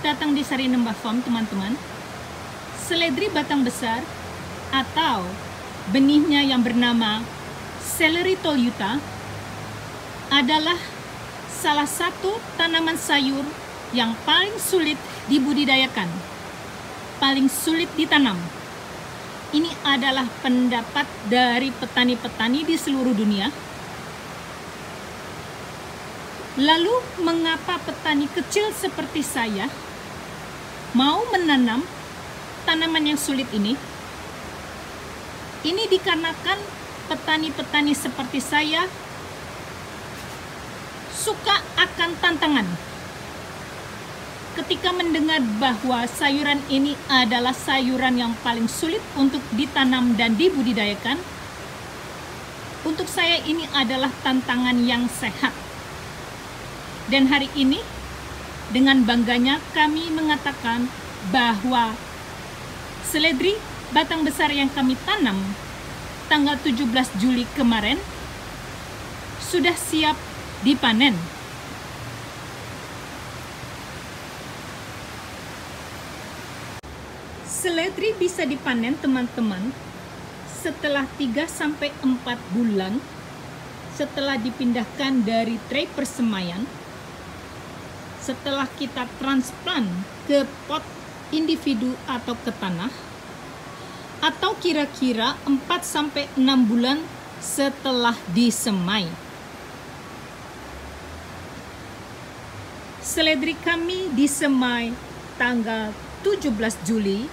datang di Sari Nembah Farm, teman-teman. Seledri batang besar atau benihnya yang bernama seleri toluta adalah salah satu tanaman sayur yang paling sulit dibudidayakan, paling sulit ditanam. Ini adalah pendapat dari petani-petani di seluruh dunia. Lalu, mengapa petani kecil seperti saya mau menanam tanaman yang sulit ini? Ini dikarenakan petani-petani seperti saya suka akan tantangan. Ketika mendengar bahwa sayuran ini adalah sayuran yang paling sulit untuk ditanam dan dibudidayakan, untuk saya ini adalah tantangan yang sehat. Dan hari ini, dengan bangganya kami mengatakan bahwa seledri batang besar yang kami tanam tanggal 17 Juli kemarin sudah siap dipanen. Seledri bisa dipanen, teman-teman, setelah 3-4 bulan setelah dipindahkan dari tray persemaian, setelah kita transplant ke pot individu atau ke tanah, atau kira-kira 4-6 bulan setelah disemai. Seledri kami disemai tanggal 17 Juli,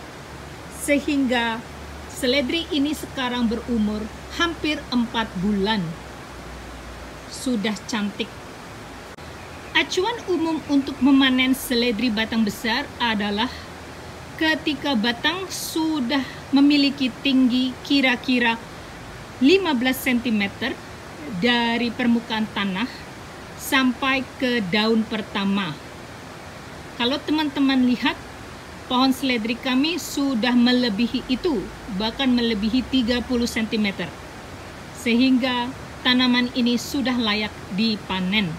sehingga seledri ini sekarang berumur hampir 4 bulan. Sudah cantik. Acuan umum untuk memanen seledri batang besar adalah ketika batang sudah memiliki tinggi kira-kira 15 cm dari permukaan tanah sampai ke daun pertama. Kalau teman-teman lihat, pohon seledri kami sudah melebihi itu, bahkan melebihi 30 cm. Sehingga tanaman ini sudah layak dipanen.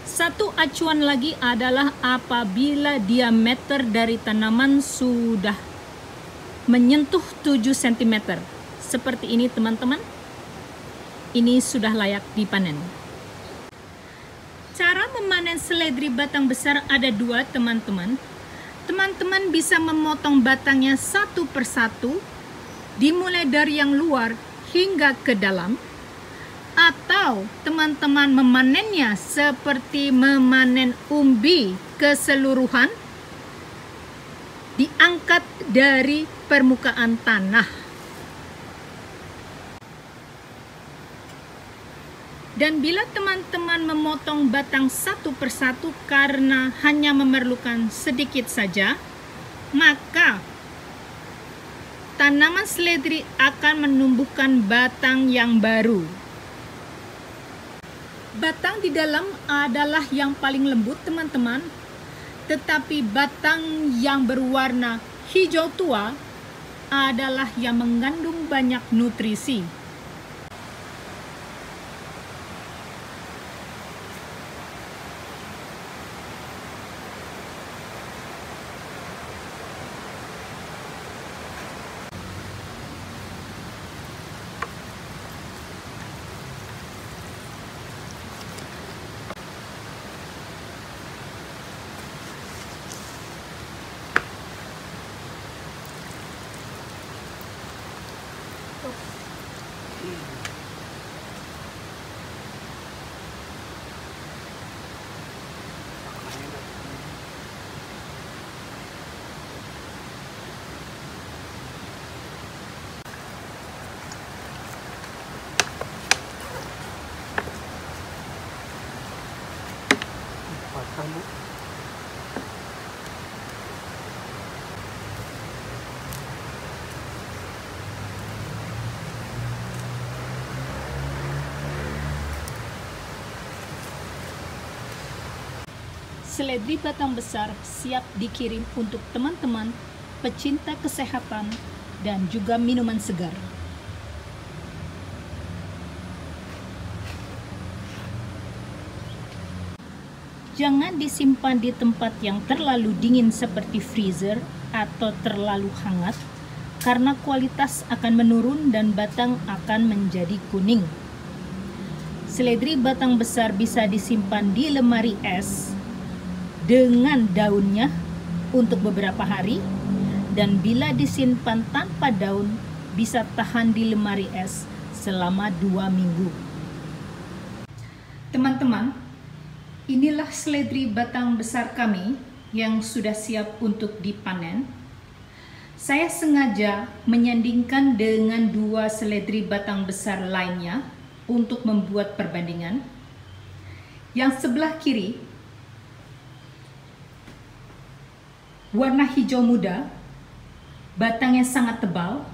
Satu acuan lagi adalah apabila diameter dari tanaman sudah menyentuh 7 cm. Seperti ini, teman-teman. Ini sudah layak dipanen. Cara memanen seledri batang besar ada dua, teman-teman. Teman-teman bisa memotong batangnya satu persatu, dimulai dari yang luar hingga ke dalam, atau teman-teman memanennya seperti memanen umbi keseluruhan, diangkat dari permukaan tanah. Dan bila teman-teman memotong batang satu persatu karena hanya memerlukan sedikit saja, maka tanaman seledri akan menumbuhkan batang yang baru. Batang di dalam adalah yang paling lembut, teman-teman, tetapi batang yang berwarna hijau tua adalah yang mengandung banyak nutrisi. Kamu Seledri batang besar siap dikirim untuk teman-teman pecinta kesehatan dan juga minuman segar. Jangan disimpan di tempat yang terlalu dingin seperti freezer atau terlalu hangat, karena kualitas akan menurun dan batang akan menjadi kuning. Seledri batang besar bisa disimpan di lemari es dengan daunnya untuk beberapa hari, dan bila disimpan tanpa daun bisa tahan di lemari es selama 2 minggu. Teman-teman, inilah seledri batang besar kami yang sudah siap untuk dipanen. Saya sengaja menyandingkan dengan 2 seledri batang besar lainnya untuk membuat perbandingan. Yang sebelah kiri warna hijau muda, batangnya sangat tebal,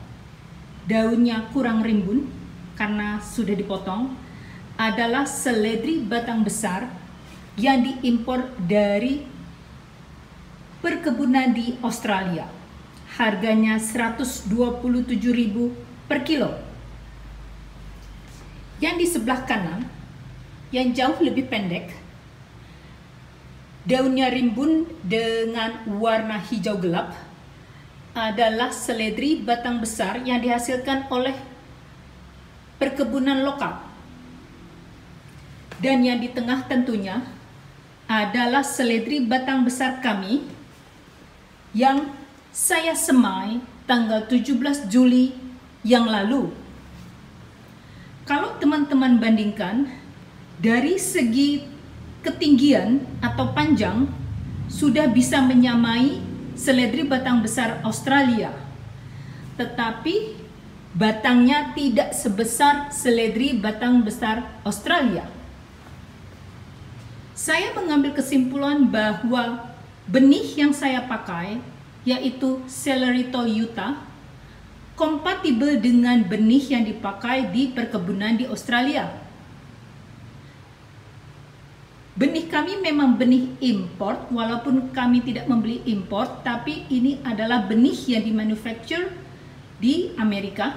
daunnya kurang rimbun karena sudah dipotong, adalah seledri batang besar yang diimpor dari perkebunan di Australia. Harganya 127.000 per kilo. Yang di sebelah kanan, yang jauh lebih pendek, daunnya rimbun dengan warna hijau gelap, adalah seledri batang besar yang dihasilkan oleh perkebunan lokal. Dan yang di tengah tentunya adalah seledri batang besar kami yang saya semai tanggal 17 Juli yang lalu. Kalau teman-teman bandingkan dari segi ketinggian atau panjang, sudah bisa menyamai seledri batang besar Australia, tetapi batangnya tidak sebesar seledri batang besar Australia. Saya mengambil kesimpulan bahwa benih yang saya pakai, yaitu Celery Toyota, kompatibel dengan benih yang dipakai di perkebunan di Australia. Benih kami memang benih import, walaupun kami tidak membeli import, tapi ini adalah benih yang dimanufacture di Amerika.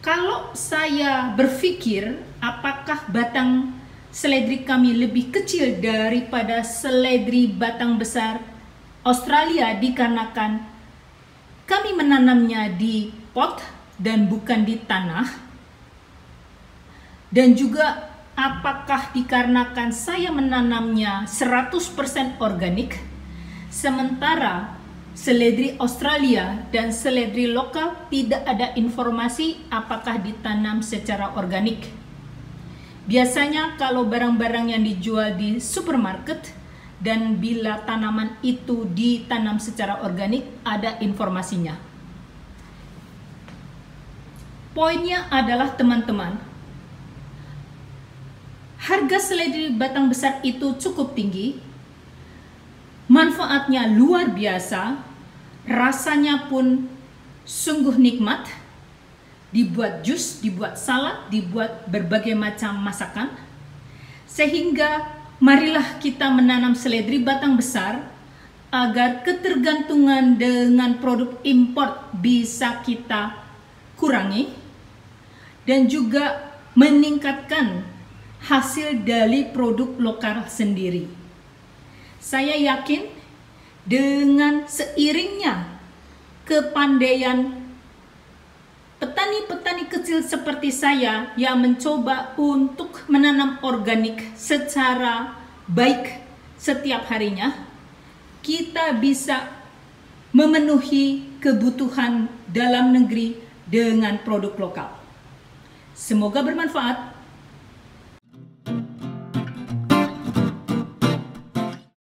Kalau saya berpikir apakah batang seledri kami lebih kecil daripada seledri batang besar Australia, dikarenakan kami menanamnya di pot dan bukan di tanah, dan juga apakah dikarenakan saya menanamnya 100% organik, sementara seledri Australia dan seledri lokal tidak ada informasi apakah ditanam secara organik. Biasanya kalau barang-barang yang dijual di supermarket dan bila tanaman itu ditanam secara organik, ada informasinya. Poinnya adalah teman-teman, harga seledri batang besar itu cukup tinggi, manfaatnya luar biasa, rasanya pun sungguh nikmat, dibuat jus, dibuat salad, dibuat berbagai macam masakan. Sehingga marilah kita menanam seledri batang besar agar ketergantungan dengan produk import bisa kita kurangi dan juga meningkatkan hasil dari produk lokal sendiri. Saya yakin dengan seiringnya kepandaian petani-petani kecil seperti saya yang mencoba untuk menanam organik secara baik setiap harinya, kita bisa memenuhi kebutuhan dalam negeri dengan produk lokal. Semoga bermanfaat.